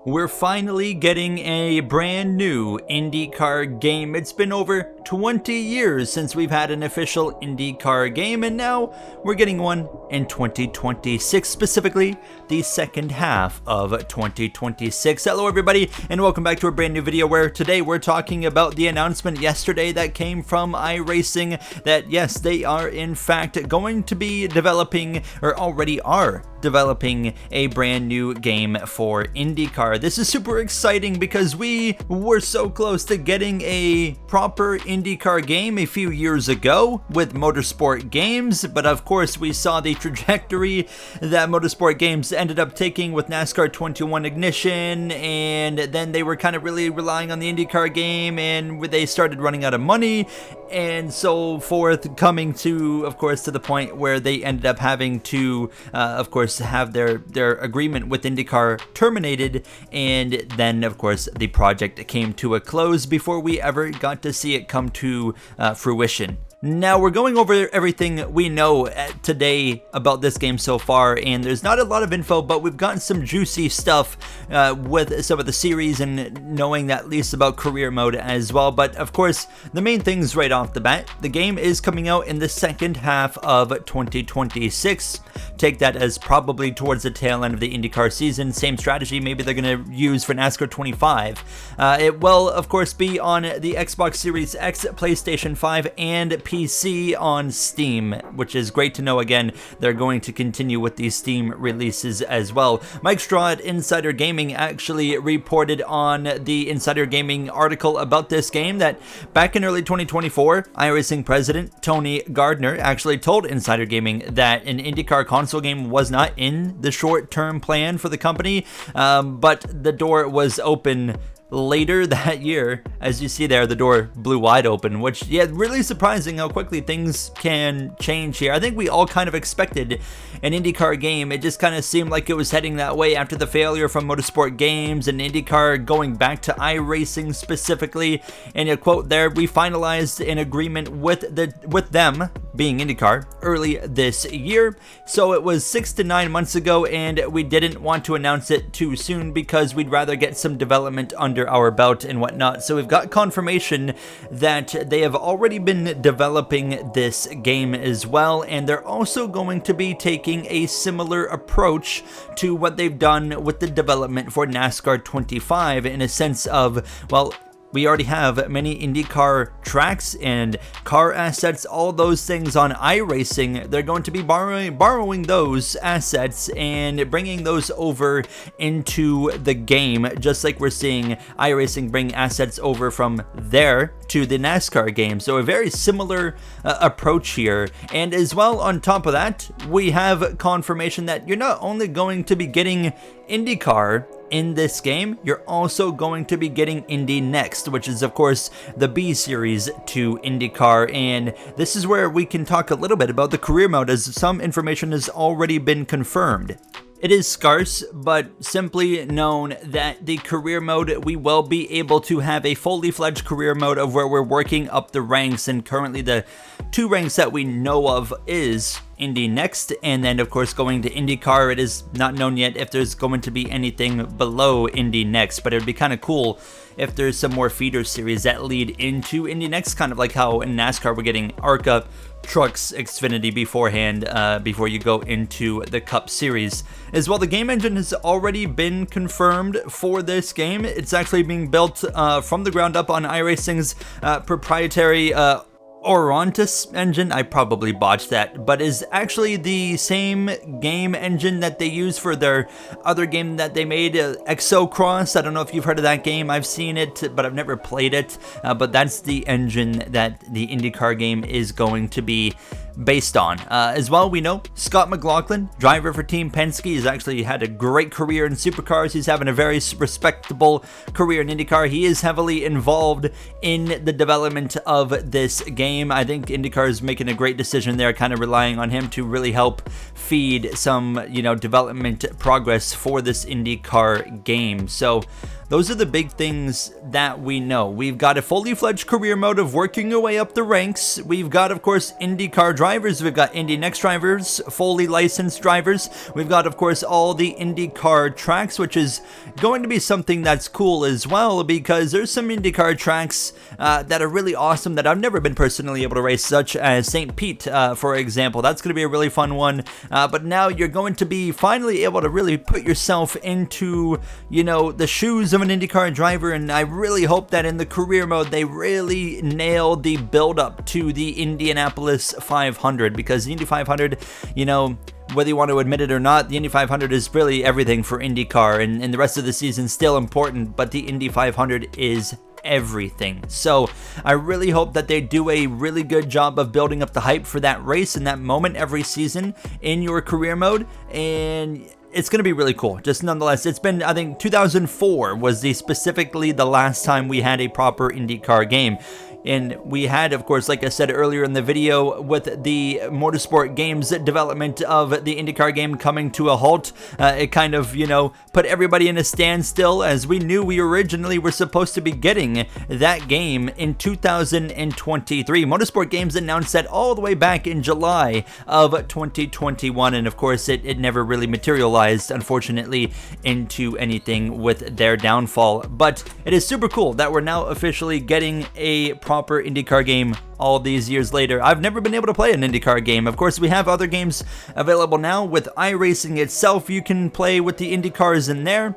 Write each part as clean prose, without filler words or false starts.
We're finally getting a brand new IndyCar game. It's been over 20 years since we've had an official IndyCar game, and now we're getting one in 2026, specifically the second half of 2026. Hello everybody, and welcome back to a brand new video where today we're talking about the announcement yesterday that came from iRacing that yes, they are in fact going to be developing, or already are developing, a brand new game for IndyCar. This is super exciting because we were so close to getting a proper IndyCar game a few years ago with Motorsport Games, but of course we saw the trajectory that Motorsport Games ended up taking with NASCAR 21 Ignition, and then they were kind of really relying on the IndyCar game, and they started running out of money and so forth, coming to, of course, to the point where they ended up having to, of course, have their agreement with IndyCar terminated, and then, of course, the project came to a close before we ever got to see it come to fruition. Now, we're going over everything we know today about this game so far, and there's not a lot of info, but we've gotten some juicy stuff with some of the series and knowing at least about career mode as well. But of course, the main things right off the bat, the game is coming out in the second half of 2026. Take that as probably towards the tail end of the IndyCar season. Same strategy maybe they're going to use for NASCAR 25. It will, of course, be on the Xbox Series X, PlayStation 5, and PC on Steam, which is great to know. Again, they're going to continue with these Steam releases as well. Mike Straw at Insider Gaming actually reported on the Insider Gaming article about this game that back in early 2024, iRacing president Tony Gardner actually told Insider Gaming that an IndyCar console game was not in the short-term plan for the company, but the door was open later that year. As you see there, the door blew wide open, which, yeah, really surprising how quickly things can change here. I think we all kind of expected an IndyCar game. It just kind of seemed like it was heading that way after the failure from Motorsport Games and IndyCar going back to iRacing specifically. And a quote there, "We finalized an agreement with them," being IndyCar, early this year. So it was 6 to 9 months ago, and we didn't want to announce it too soon because we'd rather get some development under our belt and whatnot. So we've got confirmation that they have already been developing this game as well, and they're also going to be taking a similar approach to what they've done with the development for NASCAR 25, in a sense of, well, we already have many IndyCar tracks and car assets, all those things on iRacing. They're going to be borrowing those assets and bringing those over into the game, just like we're seeing iRacing bring assets over from there to the NASCAR game. So a very similar approach here. And as well, on top of that, we have confirmation that you're not only going to be getting IndyCar in this game, you're also going to be getting Indy Next, which is of course the B series to IndyCar. And this is where we can talk a little bit about the career mode, as some information has already been confirmed. It is scarce, but simply known that the career mode, we will be able to have a fully fledged career mode of where we're working up the ranks, and currently the 2 ranks that we know of is Indy Next, and then of course going to IndyCar. It is not known yet if there's going to be anything below Indy Next, but it would be kind of cool if there's some more feeder series that lead into Indy Next, kind of like how in NASCAR we're getting ARCA, Trucks, Xfinity beforehand, before you go into the Cup Series. As well, the game engine has already been confirmed for this game. It's actually being built from the ground up on iRacing's proprietary Orontis engine. I probably botched that, but is actually the same game engine that they use for their other game that they made, Exocross. I don't know if you've heard of that game. I've seen it, but I've never played it. But that's the engine that the IndyCar game is going to be based on. As well, we know Scott McLaughlin, driver for Team Penske, has actually had a great career in supercars. He's having a very respectable career in IndyCar. He is heavily involved in the development of this game. I think IndyCar is making a great decision there, kind of relying on him to really help feed some, development progress for this IndyCar game. So those are the big things that we know. We've got a fully fledged career mode of working your way up the ranks. We've got, of course, IndyCar drivers. We've got Indy Next drivers, fully licensed drivers. We've got, of course, all the IndyCar tracks, which is going to be something that's cool as well, because there's some IndyCar tracks that are really awesome that I've never been personally able to race, such as St. Pete, for example. That's going to be a really fun one. But now you're going to be finally able to really put yourself into, you know, the shoes of an IndyCar driver, and I really hope that in the career mode they really nail the build up to the Indianapolis 500, because the Indy 500, you know, whether you want to admit it or not, the Indy 500 is really everything for IndyCar, and the rest of the season still important, but the Indy 500 is everything. So I really hope that they do a really good job of building up the hype for that race and that moment every season in your career mode, and it's going to be really cool. Just nonetheless, it's been, I think 2004 was specifically the last time we had a proper IndyCar game. And we had, of course, like I said earlier in the video, with the Motorsport Games development of the IndyCar game coming to a halt, it kind of, you know, put everybody in a standstill, as we knew we originally were supposed to be getting that game in 2023. Motorsport Games announced that all the way back in July of 2021, and of course it never really materialized, unfortunately, into anything with their downfall. But it is super cool that we're now officially getting a proper IndyCar game all these years later. I've never been able to play an IndyCar game. Of course, we have other games available now. With iRacing itself, you can play with the IndyCars in there,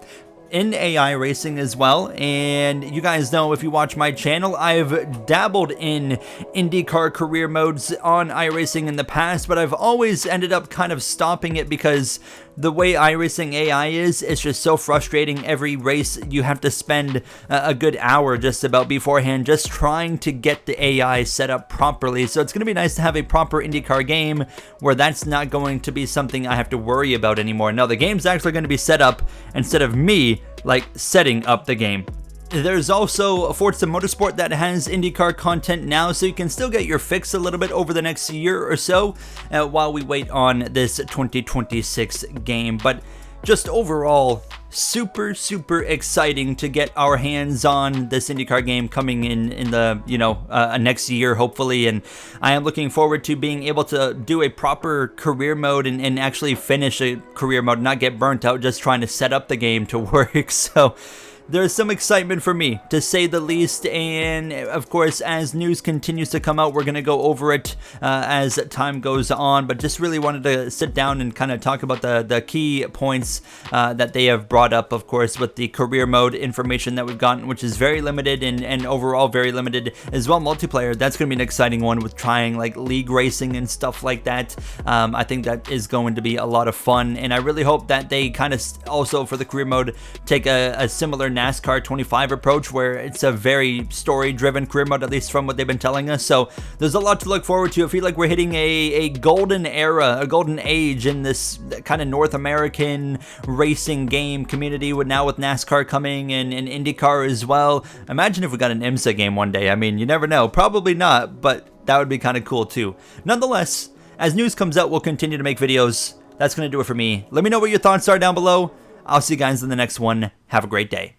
in AI racing as well. And you guys know, if you watch my channel, I've dabbled in IndyCar career modes on iRacing in the past, but I've always ended up kind of stopping it because the way iRacing AI is, it's just so frustrating. Every race you have to spend a good hour just about beforehand just trying to get the AI set up properly. So it's going to be nice to have a proper IndyCar game where that's not going to be something I have to worry about anymore. Now the game's actually going to be set up instead of me like setting up the game. There's also Forza Motorsport that has IndyCar content now, so you can still get your fix a little bit over the next year or so while we wait on this 2026 game. But just overall, super exciting to get our hands on this IndyCar game coming in the, you know, next year hopefully, and I am looking forward to being able to do a proper career mode and actually finish a career mode, not get burnt out just trying to set up the game to work. So there's some excitement for me, to say the least, and of course, as news continues to come out, we're going to go over it as time goes on, but just really wanted to sit down and kind of talk about the key points that they have brought up, of course, with the career mode information that we've gotten, which is very limited and overall very limited as well. Multiplayer, that's going to be an exciting one with trying like league racing and stuff like that. I think that is going to be a lot of fun, and I really hope that they kind of also, for the career mode, take a similar NASCAR 25 approach, where it's a very story-driven career mode, at least from what they've been telling us. So there's a lot to look forward to. I feel like we're hitting a golden era, a golden age in this kind of North American racing game community, with NASCAR coming and IndyCar as well. Imagine if we got an IMSA game one day. I mean, you never know. Probably not, but that would be kind of cool too. Nonetheless, as news comes out, we'll continue to make videos. That's going to do it for me. Let me know what your thoughts are down below. I'll see you guys in the next one. Have a great day.